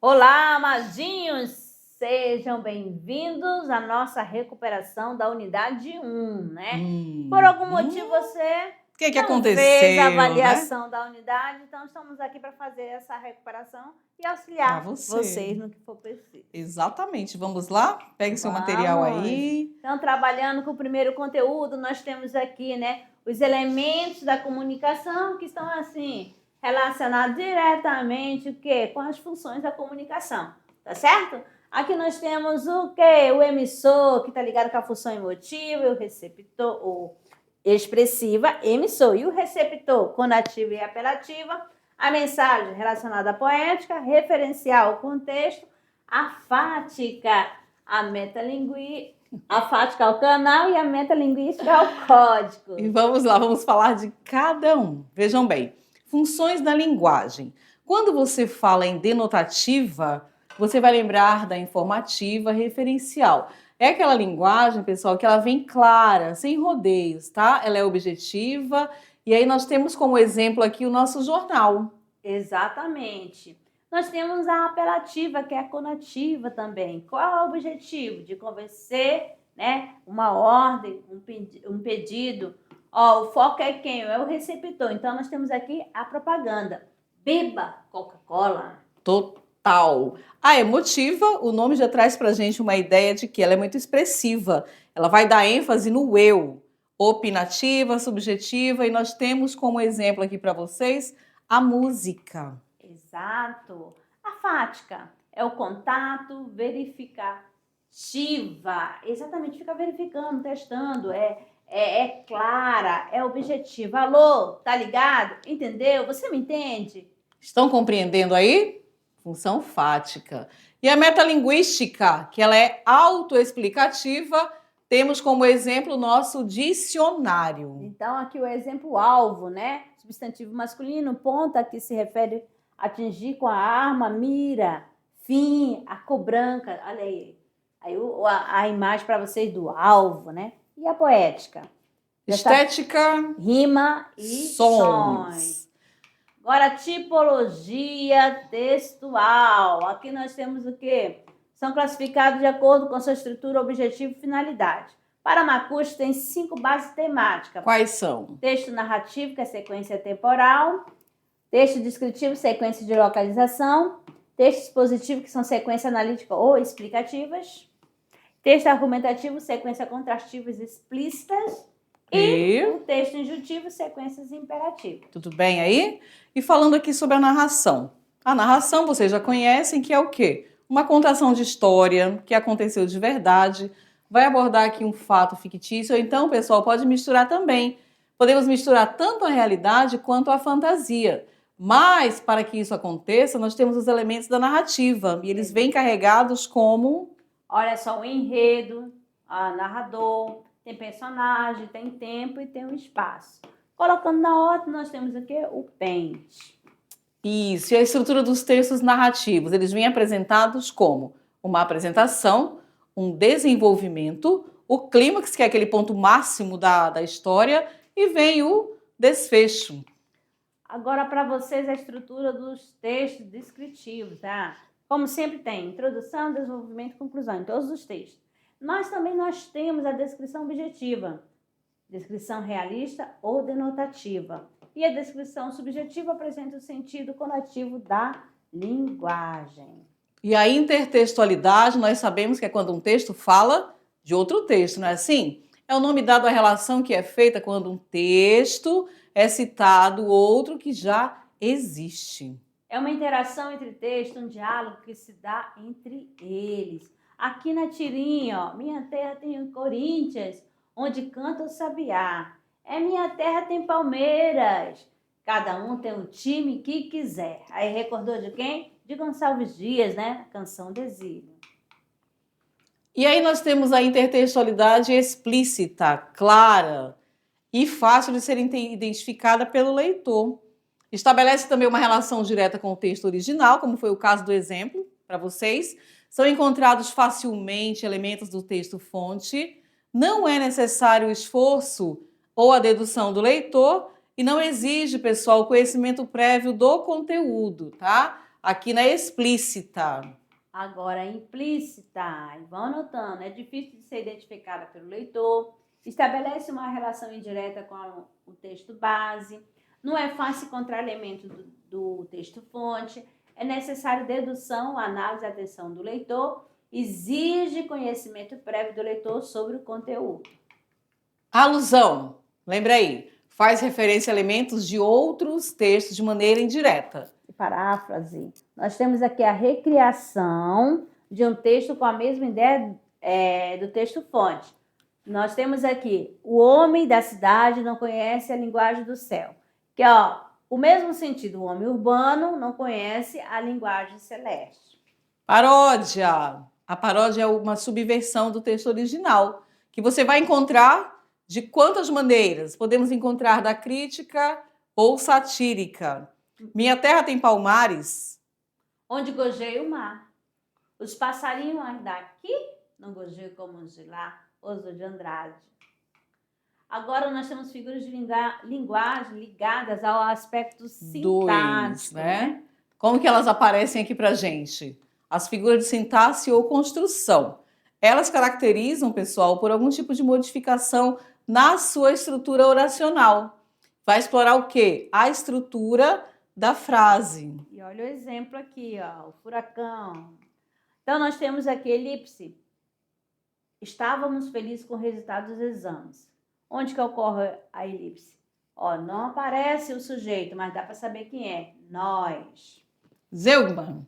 Olá, amadinhos! Sejam bem-vindos à nossa recuperação da unidade 1, né? Por algum motivo você O que não aconteceu, fez a né? avaliação da unidade, então estamos aqui para fazer essa recuperação e auxiliar você. vocês no que for preciso. Exatamente. Vamos lá? Pegue seu material aí. Então, trabalhando com o primeiro conteúdo, nós temos aqui, né, os elementos da comunicação que estão assim relacionados diretamente o quê? Com as funções da comunicação, tá certo? Aqui nós temos o quê? O emissor, que está ligado com a função emotiva, e o receptor, ou expressiva, emissor, e o receptor, conativa e apelativa, a mensagem relacionada à poética, referencial, o contexto, a fática, a metalinguística, a fática ao canal e a metalinguística ao código. E vamos lá, vamos falar de cada um. Vejam bem, funções da linguagem. Quando você fala em denotativa, você vai lembrar da informativa referencial. É aquela linguagem, pessoal, que ela vem clara, sem rodeios, tá? Ela é objetiva. E aí nós temos como exemplo aqui o nosso jornal. Exatamente. Nós temos a apelativa, que é a conativa também. Qual é o objetivo? De convencer, né, uma ordem, um pedido. Ó, o foco é quem? É o receptor. Então, nós temos aqui a propaganda. Beba Coca-Cola. Total. A emotiva, o nome já traz pra gente uma ideia de que ela é muito expressiva. Ela vai dar ênfase no eu. Opinativa, subjetiva, e nós temos como exemplo aqui para vocês a música. Exato. A fática é o contato verificativa. Exatamente, fica verificando, testando, é clara, é objetiva. Alô, tá ligado? Entendeu? Você me entende? Estão compreendendo aí? Função fática. E a metalinguística, que ela é autoexplicativa, temos como exemplo o nosso dicionário. Então, aqui o exemplo alvo, né? Substantivo masculino, ponta, que se refere a atingir com a arma, mira, fim, a cor branca. Olha aí. Aí a imagem para vocês do alvo, né? E a poética? Estética, rima e sons. Agora, tipologia textual. Aqui nós temos o quê? São classificados de acordo com sua estrutura, objetivo e finalidade. Para Macuxi tem 5 bases temáticas. Quais são? Texto narrativo, que é sequência temporal. Texto descritivo, sequência de localização. Texto expositivo, que são sequência analítica ou explicativas. Texto argumentativo, sequência contrastivas explícitas. E o texto injuntivo, sequências imperativas. Tudo bem aí? E falando aqui sobre a narração. A narração vocês já conhecem, que é o quê? Uma contação de história que aconteceu de verdade. Vai abordar aqui um fato fictício. Ou então, pessoal, pode misturar também. Podemos misturar tanto a realidade quanto a fantasia. Mas, para que isso aconteça, nós temos os elementos da narrativa. E eles vêm carregados como... Olha só, o enredo, a narrador... Tem personagem, tem tempo e tem um espaço. Colocando na ordem, nós temos aqui o pente. Isso, e a estrutura dos textos narrativos. Eles vêm apresentados como uma apresentação, um desenvolvimento, o clímax, que é aquele ponto máximo da história, e vem o desfecho. Agora, para vocês, a estrutura dos textos descritivos, tá? Como sempre tem, introdução, desenvolvimento e conclusão, em todos os textos. Nós temos a descrição objetiva, descrição realista ou denotativa. E a descrição subjetiva apresenta o sentido conativo da linguagem. E a intertextualidade, nós sabemos que é quando um texto fala de outro texto, não é assim? É o nome dado à relação que é feita quando um texto é citado outro que já existe. É uma interação entre texto, um diálogo que se dá entre eles. Aqui na tirinha, ó, minha terra tem Corinthians, onde canta o sabiá. Minha terra tem Palmeiras, cada um tem um time que quiser. Aí recordou de quem? De Gonçalves Dias, né? A canção do exílio. E aí nós temos a intertextualidade explícita, clara e fácil de ser identificada pelo leitor. Estabelece também uma relação direta com o texto original, como foi o caso do exemplo para vocês. São encontrados facilmente elementos do texto-fonte, não é necessário o esforço ou a dedução do leitor e não exige, pessoal, o conhecimento prévio do conteúdo, tá? aqui na explícita. Agora, implícita, e vão anotando, é difícil de ser identificada pelo leitor, estabelece uma relação indireta com o texto base, não é fácil encontrar elementos do texto-fonte, é necessário dedução, análise e atenção do leitor, exige conhecimento prévio do leitor sobre o conteúdo. Alusão, lembra aí, faz referência a elementos de outros textos de maneira indireta. Paráfrase. Nós temos aqui a recriação de um texto com a mesma ideia do texto-fonte. Nós temos aqui, o homem da cidade não conhece a linguagem do céu. Que é o mesmo sentido, o homem urbano não conhece a linguagem celeste. Paródia. A paródia é uma subversão do texto original, que você vai encontrar de quantas maneiras? Podemos encontrar da crítica ou satírica. Minha terra tem palmares. Onde gojeia o mar. Os passarinhos daqui não gojeiam como os de lá, os de Andrade. Agora nós temos figuras de linguagem ligadas ao aspecto sintático, né? Como que elas aparecem aqui pra gente? As figuras de sintaxe ou construção. Elas caracterizam, pessoal, por algum tipo de modificação na sua estrutura oracional. Vai explorar o quê? A estrutura da frase. E olha o exemplo aqui, ó, o furacão. Então, nós temos aqui elipse. Estávamos felizes com o resultado dos exames. Onde que ocorre a elipse? Ó, não aparece o sujeito, mas dá para saber quem é. Nós. Zeugma.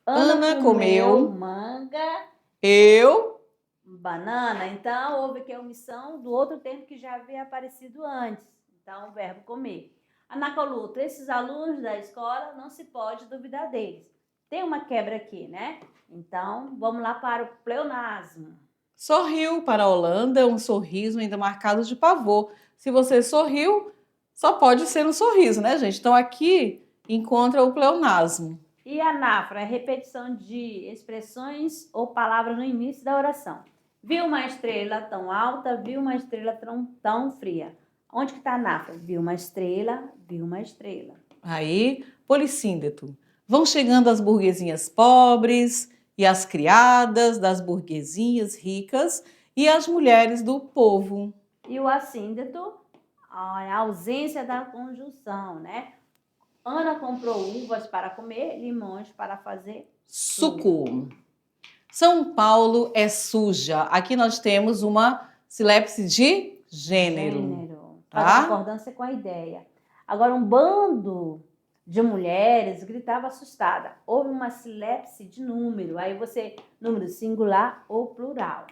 Ana comeu manga. Eu. Banana. Então, houve aqui a omissão do outro termo que já havia aparecido antes. Então, o verbo comer. Anacoluto, esses alunos da escola, não se pode duvidar deles. Tem uma quebra aqui, né? Então, vamos lá para o pleonasmo. Sorriu para a Holanda é um sorriso ainda marcado de pavor. Se você sorriu, só pode ser um sorriso, né, gente? Então, aqui encontra o pleonasmo. E anáfora é repetição de expressões ou palavras no início da oração. Viu uma estrela tão alta, viu uma estrela tão fria. Onde que está a anáfora? Viu uma estrela, viu uma estrela. Aí, polissíndeto. Vão chegando as burguesinhas pobres e as criadas das burguesinhas ricas e as mulheres do povo. E o assíndeto, a ausência da conjunção, né? Ana comprou uvas para comer, limões para fazer suco. São Paulo é suja. Aqui nós temos uma silepse de gênero. Faz concordância com a ideia. Agora, um bando de mulheres gritava assustada. Houve uma silepse de número. Aí você, número singular ou plural.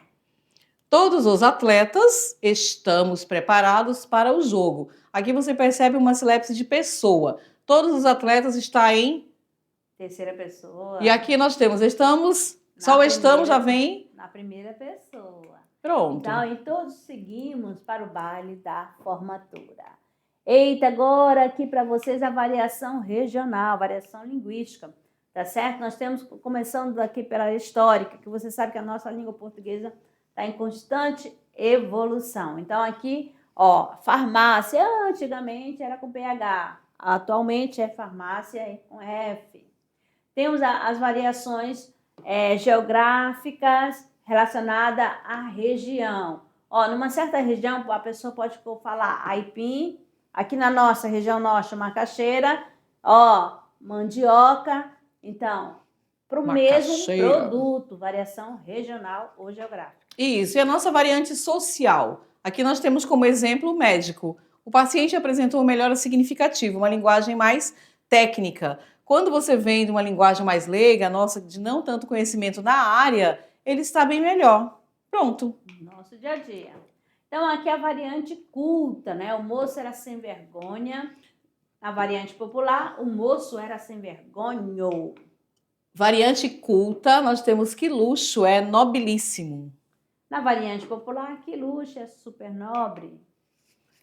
Todos os atletas estamos preparados para o jogo. Aqui você percebe uma silepse de pessoa. Todos os atletas está em terceira pessoa. E aqui nós temos estamos, só o estamos já vem na primeira pessoa. Pronto. Então, e todos seguimos para o baile da formatura. Eita, agora aqui para vocês a variação regional, variação linguística, tá certo? Nós temos, começando aqui pela histórica, que você sabe que a nossa língua portuguesa está em constante evolução. Então, aqui, ó, farmácia, antigamente era com PH, atualmente é farmácia com F. Temos as variações geográficas relacionadas à região. Ó, numa certa região, a pessoa pode falar aipim, aqui na nossa região norte, macaxeira, ó, mandioca. Então, para o mesmo produto, variação regional ou geográfica. Isso, e a nossa variante social. Aqui nós temos como exemplo o médico. O paciente apresentou melhora significativa, uma linguagem mais técnica. Quando você vem de uma linguagem mais leiga, nossa, de não tanto conhecimento na área, ele está bem melhor. Pronto. Nosso dia a dia. Então, aqui é a variante culta, né? O moço era sem vergonha. Na variante popular, o moço era sem vergonho. Variante culta, nós temos que luxo é nobilíssimo. Na variante popular, que luxo é super nobre.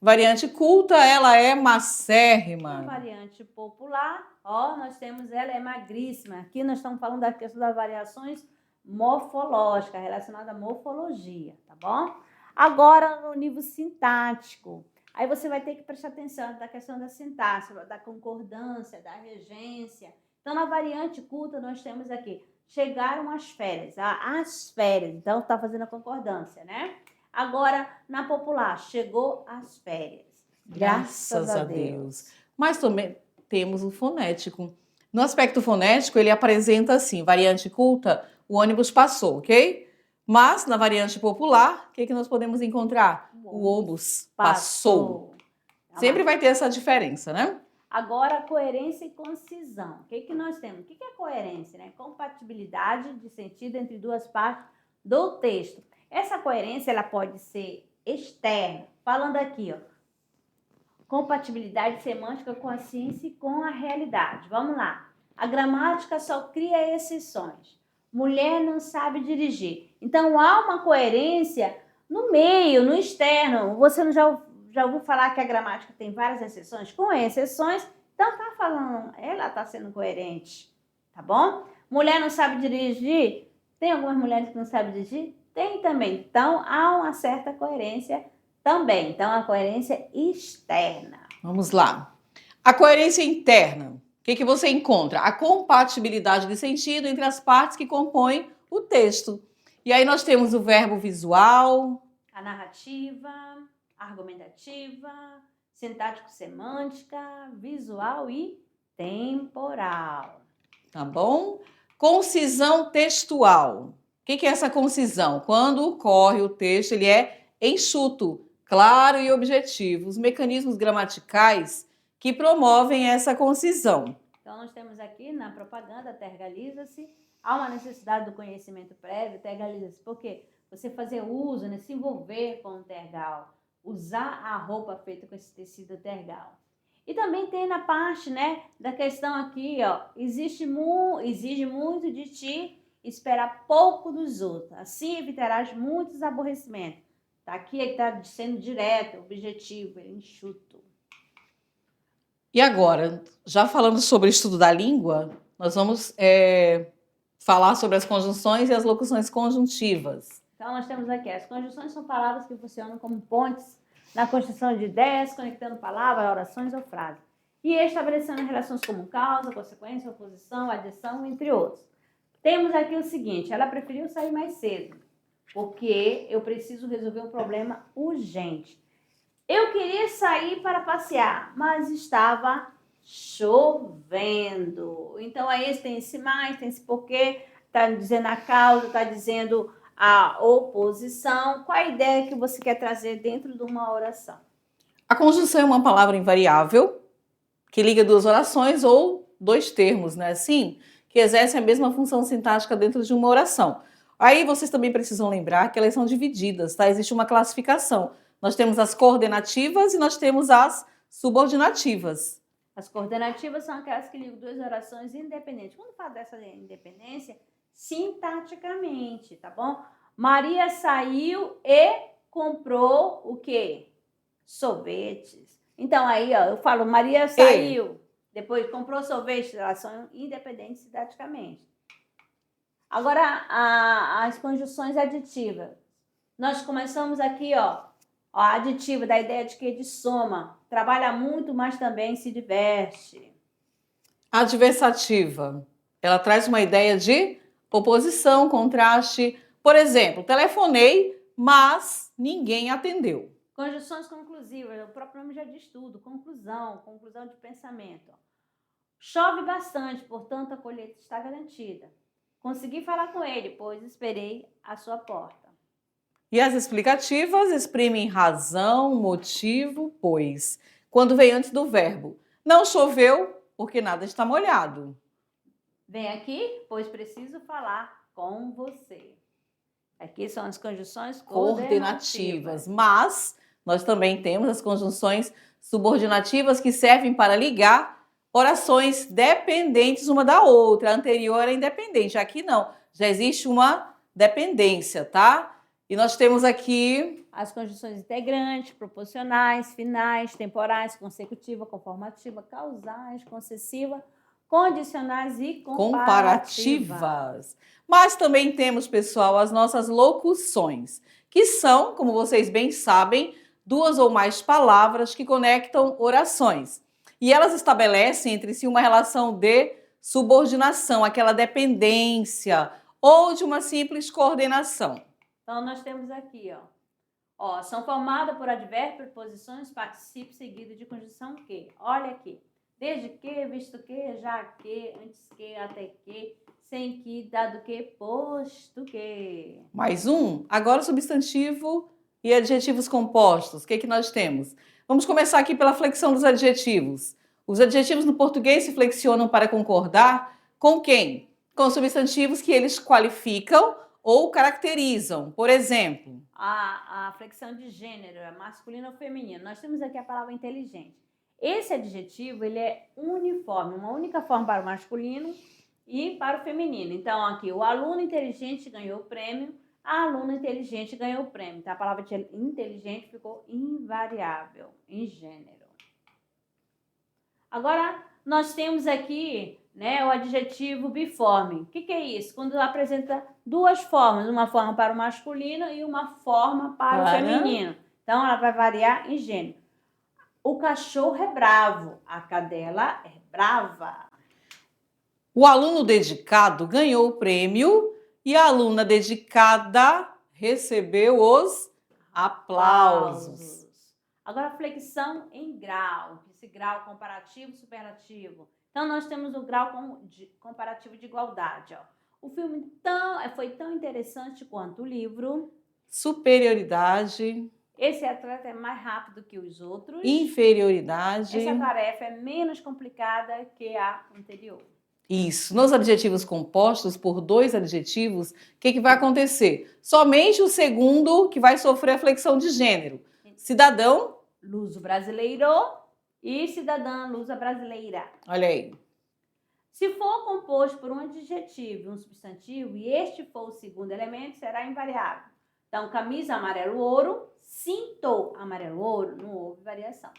Variante culta, ela é macérrima. Na variante popular, ó, nós temos ela é magríssima. Aqui nós estamos falando da questão das variações morfológicas, relacionadas à morfologia, tá bom? Agora, no nível sintático, aí você vai ter que prestar atenção na questão da sintaxe, da concordância, da regência. Então, na variante culta, nós temos aqui, chegaram as férias, as férias. Então, está fazendo a concordância, né? Agora, na popular, chegou as férias. Graças a Deus. Mas também temos o fonético. No aspecto fonético, ele apresenta assim, variante culta, o ônibus passou, ok? Mas na variante popular, o que nós podemos encontrar? O ônibus passou. Sempre vai ter essa diferença, né? Agora, coerência e concisão. O que nós temos? O que é coerência? Né? Compatibilidade de sentido entre duas partes do texto. Essa coerência ela pode ser externa. Falando aqui, ó, compatibilidade semântica com a ciência e com a realidade. Vamos lá. A gramática só cria exceções. Mulher não sabe dirigir. Então, há uma coerência no meio, no externo. Você não já ouviu falar que a gramática tem várias exceções? Com exceções, então tá falando, ela tá sendo coerente, tá bom? Mulher não sabe dirigir? Tem algumas mulheres que não sabem dirigir? Tem também. Então, há uma certa coerência também. Então, a coerência externa. Vamos lá. A coerência interna. O que você encontra? A compatibilidade de sentido entre as partes que compõem o texto. E aí nós temos o verbo visual, a narrativa, argumentativa, sintático-semântica, visual e temporal. Tá bom? Concisão textual. O que é essa concisão? Quando ocorre o texto, ele é enxuto, claro e objetivo. Os mecanismos gramaticais que promovem essa concisão. Então, nós temos aqui na propaganda, tergaliza-se, há uma necessidade do conhecimento prévio, tergaliza-se, porque você fazer uso, né, se envolver com o tergal, usar a roupa feita com esse tecido tergal. E também tem na parte, né, da questão aqui, ó, exige muito de ti, esperar pouco dos outros, assim evitarás muitos aborrecimentos. Tá aqui, ele está sendo direto, objetivo, enxuto. E agora, já falando sobre o estudo da língua, nós vamos falar sobre as conjunções e as locuções conjuntivas. Então, nós temos aqui, as conjunções são palavras que funcionam como pontes na construção de ideias, conectando palavras, orações ou frases. E estabelecendo relações como causa, consequência, oposição, adição, entre outros. Temos aqui o seguinte, ela preferiu sair mais cedo, porque eu preciso resolver um problema urgente. Eu queria sair para passear, mas estava chovendo. Então, aí tem esse mais, tem esse porquê, está dizendo a causa, está dizendo a oposição. Qual a ideia que você quer trazer dentro de uma oração? A conjunção é uma palavra invariável que liga duas orações ou dois termos, né? Assim, que exercem a mesma função sintática dentro de uma oração. Aí vocês também precisam lembrar que elas são divididas, tá? Existe uma classificação. Nós temos as coordenativas e nós temos as subordinativas. As coordenativas são aquelas que ligam duas orações independentes. Quando fala dessa independência, sintaticamente, tá bom? Maria saiu e comprou o quê? Sorvetes. Então aí, ó, eu falo Maria saiu, depois comprou sorvete, elas são independentes sintaticamente. Agora, as conjunções aditivas. Nós começamos aqui, ó, a aditiva da ideia de que de soma. Trabalha muito, mas também se diverte. Adversativa. Ela traz uma ideia de oposição, contraste. Por exemplo, telefonei, mas ninguém atendeu. Conjunções conclusivas. O próprio nome já diz tudo. Conclusão de pensamento. Chove bastante, portanto a colheita está garantida. Consegui falar com ele, pois esperei à sua porta. E as explicativas exprimem razão, motivo, pois. Quando vem antes do verbo. Não choveu porque nada está molhado. Vem aqui, pois preciso falar com você. Aqui são as conjunções coordenativas. Mas nós também temos as conjunções subordinativas que servem para ligar orações dependentes uma da outra. A anterior é independente. Aqui não. Já existe uma dependência, tá? E nós temos aqui as conjunções integrantes, proposicionais, finais, temporais, consecutiva, conformativa, causais, concessiva, condicionais e comparativas. Mas também temos, pessoal, as nossas locuções, que são, como vocês bem sabem, duas ou mais palavras que conectam orações. E elas estabelecem entre si uma relação de subordinação, aquela dependência ou de uma simples coordenação. Então, nós temos aqui, ó, são formadas por advérbio, preposições, particípio seguido de conjunção que. Olha aqui. Desde que, visto que, já que, antes que, até que, sem que, dado que, posto que. Mais um. Agora substantivo e adjetivos compostos. O que nós temos? Vamos começar aqui pela flexão dos adjetivos. Os adjetivos no português se flexionam para concordar com quem? Com substantivos que eles qualificam ou caracterizam. Por exemplo, A flexão de gênero é masculino ou feminino. Nós temos aqui a palavra inteligente. Esse adjetivo ele é uniforme, uma única forma para o masculino e para o feminino. Então, aqui, o aluno inteligente ganhou o prêmio, a aluna inteligente ganhou o prêmio. Então, a palavra inteligente ficou invariável em gênero. Agora, nós temos aqui, né, o adjetivo biforme. O que é isso? Quando apresenta duas formas, uma forma para o masculino e uma forma para o feminino. Então, ela vai variar em gênero. O cachorro é bravo, a cadela é brava. O aluno dedicado ganhou o prêmio e a aluna dedicada recebeu os aplausos. Agora, flexão em grau. Esse grau comparativo, superlativo. Então, nós temos o grau comparativo de igualdade. O filme foi tão interessante quanto o livro. Superioridade. Esse atleta é mais rápido que os outros. Inferioridade. Essa tarefa é menos complicada que a anterior. Isso. Nos adjetivos compostos por dois adjetivos, o que vai acontecer? Somente o segundo que vai sofrer a flexão de gênero. Cidadão. Luso brasileiro e cidadã lusa brasileira. Olha aí. Se for composto por um adjetivo e um substantivo, e este for o segundo elemento, será invariável. Então, camisa amarelo-ouro, cinto amarelo-ouro, não houve variação.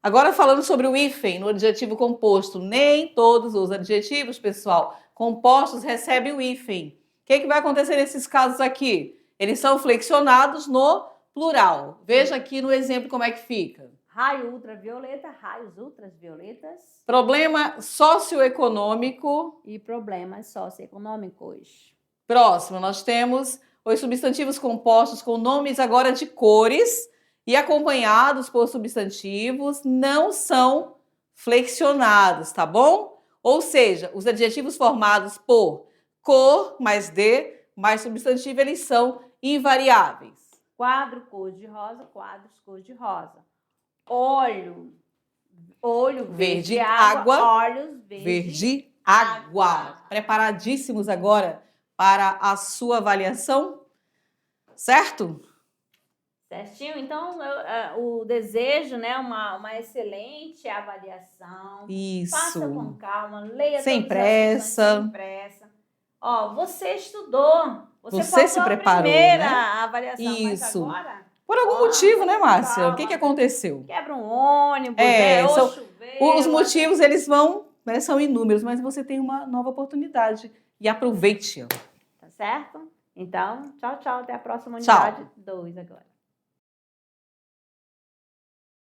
Agora, falando sobre o hífen no adjetivo composto, nem todos os adjetivos, pessoal, compostos recebem o hífen. O que vai acontecer nesses casos aqui? Eles são flexionados no plural. Veja aqui no exemplo como é que fica. Raio ultravioleta, raios ultravioletas. Problema socioeconômico. E problemas socioeconômicos. Próximo, nós temos os substantivos compostos com nomes agora de cores e acompanhados por substantivos não são flexionados, tá bom? Ou seja, os adjetivos formados por cor mais de mais substantivo, eles são invariáveis. Quadro cor de rosa, quadros cor de rosa. Olho verde água, olhos verde água. Preparadíssimos agora para a sua avaliação? Certo? Certinho? Então, o desejo, né, uma excelente avaliação. Isso. Faça com calma, leia sem pressa. Sem pressa. Ó, você estudou. Você se preparou, a primeira né? avaliação, Isso. mas agora... Por algum motivo, né, Márcia? O que aconteceu? Quebra um ônibus, choveu. Os motivos, eles vão, né, são inúmeros, mas você tem uma nova oportunidade e aproveite-a. Tá certo? Então, tchau, tchau. Até a próxima unidade 2 agora.